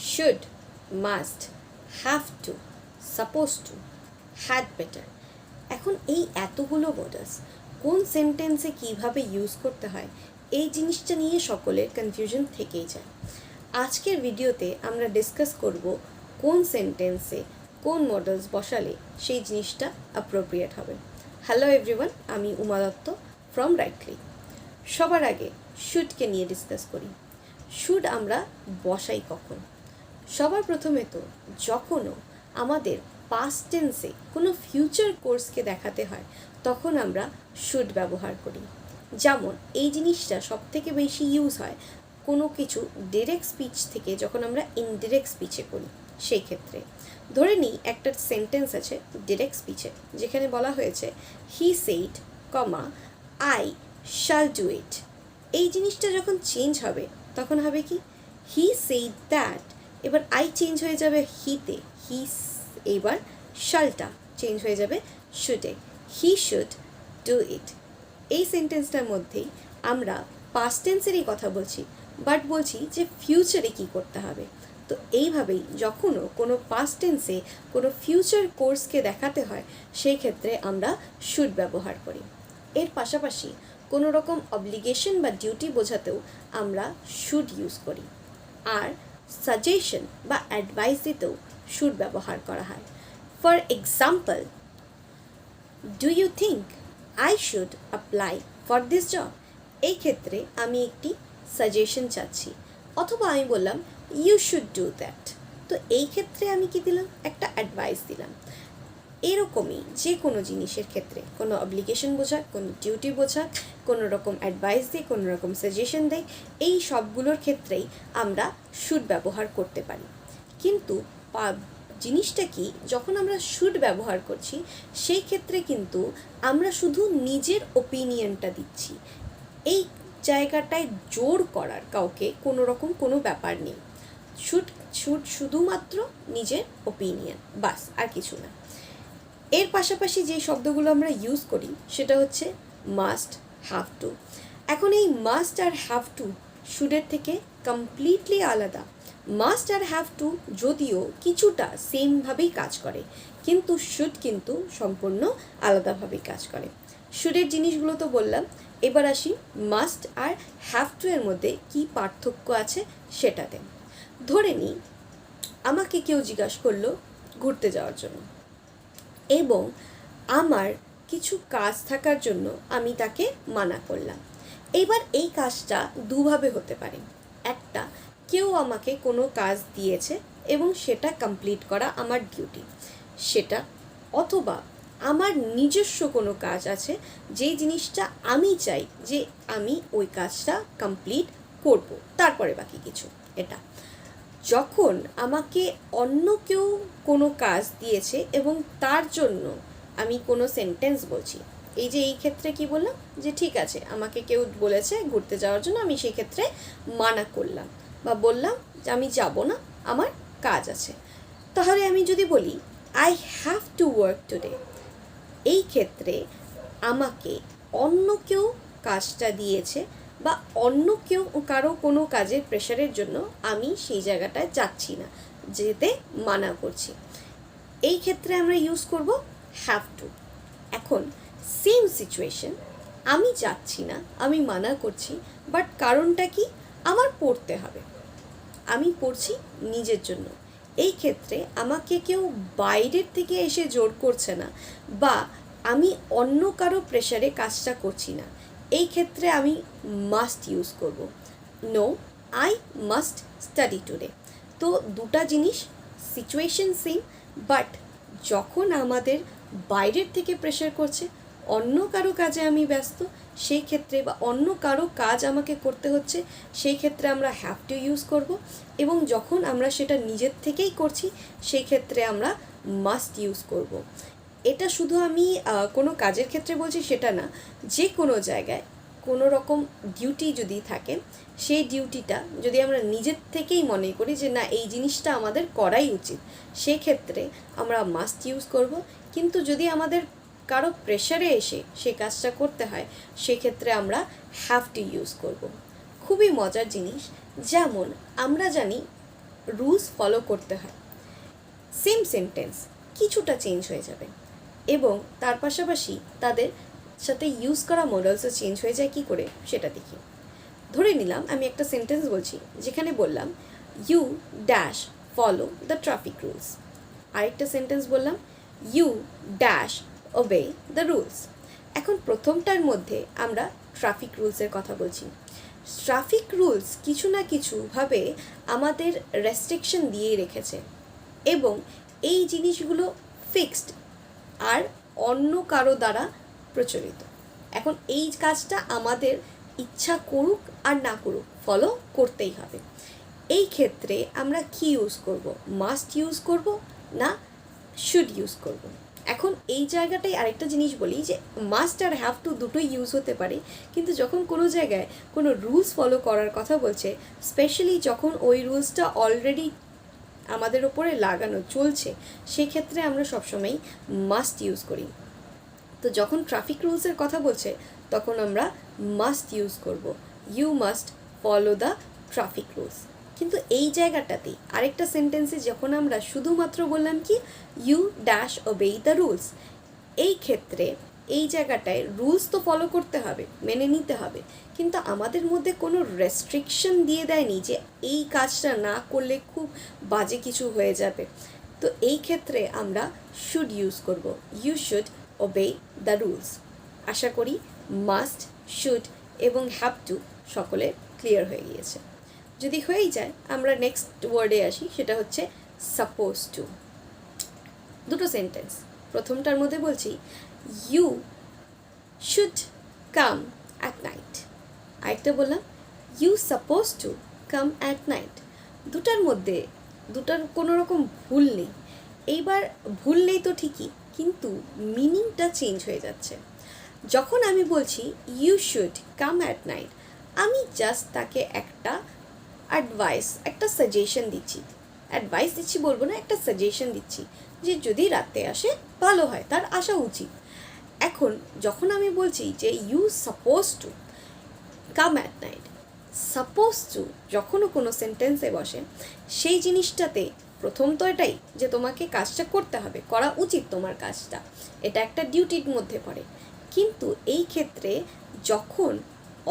should, must, have to, supposed to, had better। এখন এই এতগুলো মডালস কোন সেন্টেন্সে কিভাবে ইউজ করতে হয় এই জিনিসটা নিয়ে সকলের কনফিউশন থেকেই যায়। আজকের ভিডিওতে আমরা ডিসকাস করব কোন সেন্টেন্সে কোন মডেলস বসালে সেই জিনিসটা অ্যাপ্রোপ্রিয়েট হবে। হ্যালো এভরিওয়ান, আমি উমা দত্ত ফ্রম রাইটলি। সবার আগে শুডকে নিয়ে ডিসকাস করি। শুড আমরা বসাই কখন? সবার প্রথমে তো যখনও আমাদের পাস্ট টেন্সে কোনো ফিউচার কোর্সকে দেখাতে হয় তখন আমরা শুড ব্যবহার করি। যেমন এই জিনিসটা সবথেকে বেশি ইউজ হয় কোনো কিছু ডিরেক্ট স্পিচ থেকে যখন আমরা ইনডিরেক্ট স্পিচে করি। সেই ক্ষেত্রে ধরে নিই একটা সেন্টেন্স আছে ডিরেক্ট স্পিচে, যেখানে বলা হয়েছে he said, I shall do it. এই জিনিসটা যখন চেঞ্জ হবে তখন হবে কি হি সেইড দ্যাট, এবার আই চেঞ্জ হয়ে যাবে হিতে, হি, এবার শ্যালটা চেঞ্জ হয়ে যাবে শুডে, হি শুড ডু ইট। এই সেন্টেন্সটার মধ্যেই আমরা পাস্ট টেন্সেরই কথা বলছি, বাট বলছি যে ফিউচারে কি করতে হবে। তো এইভাবেই যখনও কোনো পাস্ট টেন্সে কোনো ফিউচার কোর্সকে দেখাতে হয় সেই ক্ষেত্রে আমরা শুড ব্যবহার করি। এর পাশাপাশি কোনো রকম অব্লিগেশন বা ডিউটি বোঝাতেও আমরা শুড ইউজ করি। আর সাজেশন বা অ্যাডভাইস দিতেও শুড ব্যবহার করা হয়। For example, do you think I should apply for this job? এই ক্ষেত্রে আমি একটি সাজেশন চাচ্ছি, অথবা আমি বললাম ইউ শুড ডু দ্যাট। তো এই ক্ষেত্রে আমি কি দিলাম? একটা অ্যাডভাইস দিলাম। এরকমই যে কোনো জিনিসের ক্ষেত্রে কোনো অব্লিগেশন বোঝাক, কোনো ডিউটি বোঝাক, কোনো রকম অ্যাডভাইস দিই, কোনো রকম সাজেশন দেয়, এই সবগুলোর ক্ষেত্রেই আমরা শুড ব্যবহার করতে পারি। কিন্তু জিনিসটা কি, যখন আমরা শুড ব্যবহার করছি সেই ক্ষেত্রে কিন্তু আমরা শুধু নিজের ওপিনিয়নটা দিচ্ছি। এই জায়গাটায় জোর করার কাউকে কোনো রকম কোনো ব্যাপার নেই। শুধুমাত্র নিজের ওপিনিয়ন, বাস, আর কিছু না। এর পাশাপাশি যে শব্দগুলো আমরা ইউজ করি সেটা হচ্ছে মাস্ট, হ্যাভ টু। এখন এই মাস্ট আর হ্যাভ টু শুডের থেকে কমপ্লিটলি আলাদা। মাস্ট আর হ্যাভ টু যদিও কিছুটা সেমভাবেই কাজ করে, কিন্তু শুড কিন্তু সম্পূর্ণ আলাদাভাবেই কাজ করে। শুডের জিনিসগুলো তো বললাম, এবার আসি মাস্ট আর হ্যাভ টু এর মধ্যে কি পার্থক্য আছে সেটাতে। ধরে নিই আমাকে কেউ জিজ্ঞাসা করলো ঘুরতে যাওয়ার জন্য, এবং আমার কিছু কাজ থাকার জন্য আমি তাকে মানা করলাম। এবার এই কাজটা দুভাবে হতে পারে। একটা, কেউ আমাকে কোনো কাজ দিয়েছে এবং সেটা কমপ্লিট করা আমার ডিউটি, সেটা, অথবা আমার নিজস্ব কোনো কাজ আছে যেই জিনিসটা আমি চাই যে আমি ওই কাজটা কমপ্লিট করব, তারপরে বাকি কিছু। এটা যখন আমাকে অন্য কেউ কোনো কাজ দিয়েছে এবং তার জন্য আমি কোনো সেন্টেন্স বলছি, এই যে এই ক্ষেত্রে কি বললাম যে ঠিক আছে আমাকে কেউ বলেছে ঘুরতে যাওয়ার জন্য, আমি সেই ক্ষেত্রে মানা করলাম বা বললাম যে আমি যাব না, আমার কাজ আছে। তাহলে আমি যদি বলি I have to work today, এই ক্ষেত্রে আমাকে অন্য কেউ কাজটা দিয়েছে বা অন্য কেউ কারো কোনো কাজের প্রেশারের জন্য আমি সেই জায়গাটায় যাচ্ছি না, যেতে মানা করছি। এই ক্ষেত্রে আমরা ইউজ করব হ্যাভ টু। এখন সেম সিচুয়েশন, আমি যাচ্ছি না, আমি মানা করছি, বাট কারণটা কি, আমার পড়তে হবে, আমি পড়ছি নিজের জন্য। এই ক্ষেত্রে আমাকে কেউ বাইরের থেকে এসে জোর করছে না বা আমি অন্য কারো প্রেশারে কাজটা করছি না। এই ক্ষেত্রে আমি মাস্ট ইউজ করব। No, I must study today. তো দুটা জিনিস, সিচুয়েশন সেম, বাট যখন আমাদের বাইরের থেকে প্রেশার করছে, অন্য কারো কাজে আমি ব্যস্ত, সেই ক্ষেত্রে বা অন্য কারো কাজ আমাকে করতে হচ্ছে, সেই ক্ষেত্রে আমরা হ্যাভ টু ইউজ করব। এবং যখন আমরা সেটা নিজের থেকেই করছি সেই ক্ষেত্রে আমরা মাস্ট ইউজ করব। এটা শুধু আমি কোনো কাজের ক্ষেত্রে বলছি সেটা না, যে কোনো জায়গায় কোনো রকম ডিউটি যদি থাকে, সেই ডিউটিটা যদি আমরা নিজের থেকেই মনে করি যে না এই জিনিসটা আমাদের করাই উচিত, সেই ক্ষেত্রে আমরা মাস্ট ইউজ করব। কিন্তু যদি আমাদের কারো প্রেশারে এসে সেই কাজটা করতে হয় সেক্ষেত্রে আমরা হ্যাভ টু ইউজ করব। খুবই মজার জিনিস, যেমন আমরা জানি রুলস ফলো করতে হয়, সেম সেন্টেন্স কিছুটা চেঞ্জ হয়ে যাবে এবং তার পাশাপাশি তাদের সাথে ইউজ করা মডেলসও চেঞ্জ হয়ে যায় কী করে সেটা দেখি। ধরে নিলাম আমি একটা সেন্টেন্স বলছি যেখানে বললাম you dash follow the traffic rules, আরেকটা সেন্টেন্স বললাম you dash obey the rules. এখন প্রথমটার মধ্যে আমরা ট্রাফিক রুলসের কথা বলছি। ট্রাফিক রুলস কিছু না কিছুভাবে আমাদের রেস্ট্রিকশন দিয়েই রেখেছে এবং এই জিনিসগুলো ফিক্সড আর অন্য কারো দ্বারা প্রচলিত। এখন এই কাজটা আমাদের ইচ্ছা করুক আর না করুক ফলো করতেই হবে। এই ক্ষেত্রে আমরা কি ইউজ করব, মাস্ট ইউজ করব না শুড ইউজ করব? এখন এই জায়গাটাই আরেকটা জিনিস বলি যে মাস্ট আর হ্যাভ টু দুটোই ইউজ হতে পারে, কিন্তু যখন কোনো জায়গায় কোনো রুলস ফলো করার কথা বলছে, স্পেশালি যখন ওই রুলসটা অলরেডি আমাদের ওপরে লাগানো চলছে, সেক্ষেত্রে আমরা সবসময় মাস্ট ইউজ করি। তো যখন ট্রাফিক রুলসের কথা বলছে তখন আমরা মাস্ট ইউজ করব, you must follow the traffic rules. কিন্তু এই জায়গাটাতেই আরেকটা সেন্টেন্সে যখন আমরা শুধুমাত্র বললাম কি you dash obey the rules, এই ক্ষেত্রে এই জায়গাটায় রুলস তো ফলো করতে হবে, মেনে নিতে হবে, কিন্তু আমাদের মধ্যে কোনো রেস্ট্রিকশন দিয়ে দেয়নি যে এই কাজটা না করলে খুব বাজে কিছু হয়ে যাবে। তো এই ক্ষেত্রে আমরা শুড ইউজ করব, you should obey the rules. আশা করি মাস্ট, শুড এবং হ্যাভ টু সকলে ক্লিয়ার হয়ে গিয়েছে। যদি হয়েই যায় আমরা নেক্সট ওয়ার্ডে আসি, সেটা হচ্ছে সাপোজ টু। দুটো সেন্টেন্স, প্রথমটার মধ্যে বলছি you should come at night, আরেকটা বললাম you suppose to come at night. দুটার কোনো রকম ভুল নেই। এইবার ভুল নেই তো ঠিকই, কিন্তু মিনিংটা চেঞ্জ হয়ে যাচ্ছে। যখন আমি বলছি you should come at night, আমি জাস্ট তাকে একটা অ্যাডভাইস, একটা সাজেশন দিচ্ছি, অ্যাডভাইস দিচ্ছি বলবো না, একটা সাজেশন দিচ্ছি যে যদি রাতে আসে ভালো হয়, তার আসা উচিত। এখন যখন আমি বলছি যে you suppose to come at night, suppose to যখনও কোনো সেন্টেন্সে বসে সেই জিনিসটাতে প্রথম তো এটাই যে তোমাকে কাজটা করতে হবে, করা উচিত তোমার কাজটা, এটা একটা ডিউটির মধ্যে পড়ে। কিন্তু এই ক্ষেত্রে যখন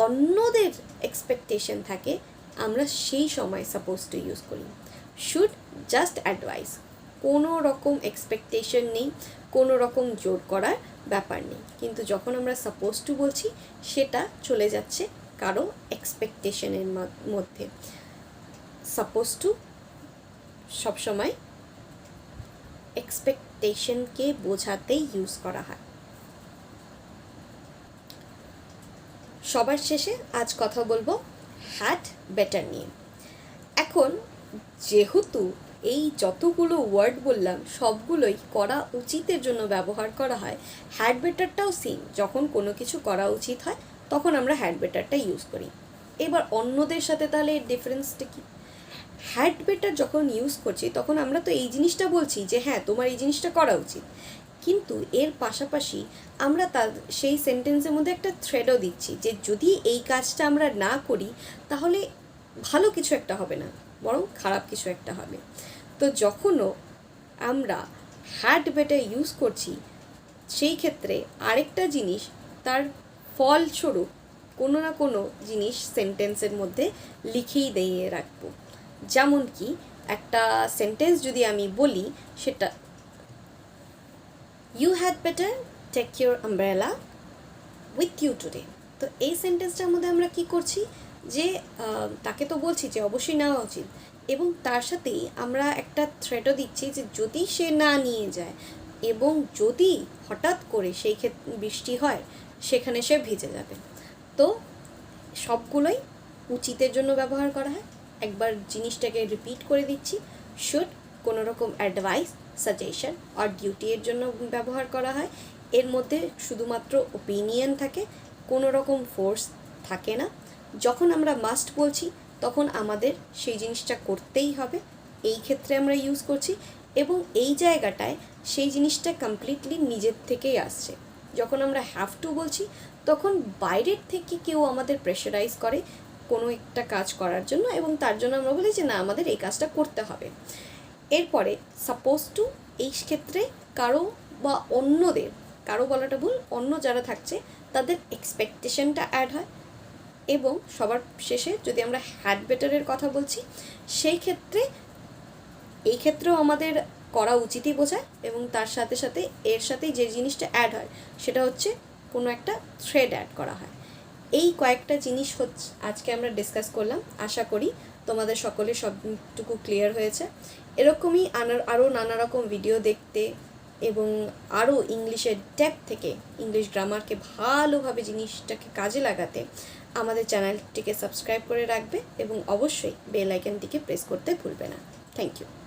অন্যদের এক্সপেকটেশন থাকে আমরা সেই সময় সাপোজ টু ইউজ করি। শুড জাস্ট অ্যাডভাইস, কোনো রকম এক্সপেকটেশন নেই, কোনো রকম জোর করার ব্যাপার নেই। কিন্তু যখন আমরা সাপোজ টু বলছি সেটা চলে যাচ্ছে কারো এক্সপেকটেশনের মধ্যে। সাপোজ টু সবসময় এক্সপেকটেশনকে বোঝাতেই ইউজ করা হয়। সবার শেষে আজ কথা বলবো হ্যাড বেটার নিয়ে। এখন যেহেতু এই যতগুলো ওয়ার্ড বললাম সবগুলোই করা উচিতের জন্য ব্যবহার করা হয়, হ্যাড বেটারটাও সেম, যখন কোনো কিছু করা উচিত হয় তখন আমরা হ্যাড বেটারটা ইউজ করি। এবার অন্যদের সাথে তাহলে এর ডিফারেন্সটা কি? হ্যাড বেটার যখন ইউজ করছি তখন আমরা তো এই জিনিসটা বলছি যে হ্যাঁ তোমার এই জিনিসটা করা উচিত, কিন্তু এর পাশাপাশি আমরা সেই সেন্টেন্সের মধ্যে একটা থ্রেডও দিচ্ছি যে যদি এই কাজটা আমরা না করি তাহলে ভালো কিছু একটা হবে না, বরং খারাপ কিছু একটা হবে। তো যখনও আমরা হ্যাড বেটার ইউজ করছি সেই ক্ষেত্রে আরেকটা জিনিস তার ফলস্বরূপ কোনো না কোনো জিনিস সেন্টেন্সের মধ্যে লিখেই দিয়ে রাখবো। যেমন কি একটা সেন্টেন্স যদি আমি বলি সেটা you had better take your umbrella with you today. তো এই সেন্টেন্সটার মধ্যে আমরা কি করছি যে তাকে তো বলছি যে অবশ্যই নেওয়া উচিত, এবং তার সাথেই আমরা একটা থ্রেটও দিচ্ছি যে যদি সে না নিয়ে যায় এবং যদি হঠাৎ করে সেই ক্ষেত্রে বৃষ্টি হয় সেখানে সে ভিজে যাবে। তো সবগুলোই উচিতের জন্য ব্যবহার করা হয়। একবার জিনিসটাকে রিপিট করে দিচ্ছি, শুড কোনো রকম অ্যাডভাইস, সাজেশন আর ডিউটি এর জন্য ব্যবহার করা হয়। এর মধ্যে শুধুমাত্র ওপিনিয়ন থাকে, কোনো রকম ফোর্স থাকে না। যখন আমরা মাস্ট বলছি তখন আমাদের সেই জিনিসটা করতেই হবে, এই ক্ষেত্রে আমরা ইউজ করছি, এবং এই জায়গাটায় সেই জিনিসটা কমপ্লিটলি নিজের থেকেই আসছে। যখন আমরা হ্যাভ টু বলছি তখন বাইরের থেকে কেউ আমাদের প্রেশারাইজ করে কোনো একটা কাজ করার জন্য, এবং তার জন্য আমরা বলি যে না আমাদের এই কাজটা করতে হবে। এরপরে সাপোজ টু, এই ক্ষেত্রে কারো বা অন্যদের, কারো বলাটা ভুল, অন্য যারা থাকছে তাদের এক্সপেকটেশনটা অ্যাড হয়। এবং সবার শেষে যদি আমরা হ্যাড বেটারের কথা বলছি, সেই ক্ষেত্রে এই ক্ষেত্রেও আমাদের করা উচিতই বোঝায়, এবং তার সাথে সাথে এর সাথেই যে জিনিসটা অ্যাড হয় সেটা হচ্ছে কোনো একটা থ্রেড অ্যাড করা হয়। এই কয়েকটা জিনিস হচ্ছে আজকে আমরা ডিসকাস করলাম। আশা করি তোমাদের সকলের সবটুকু ক্লিয়ার হয়েছে। এরকমই আরও নানা রকম ভিডিও দেখতে এবং আরও ইংলিশের ডেপথ থেকে ইংলিশ গ্রামারকে ভালোভাবে জিনিসটাকে কাজে লাগাতে আমাদের চ্যানেলটিকে সাবস্ক্রাইব করে রাখবে এবং অবশ্যই বেল আইকনটিকে প্রেস করতে ভুলবে না। Thank you.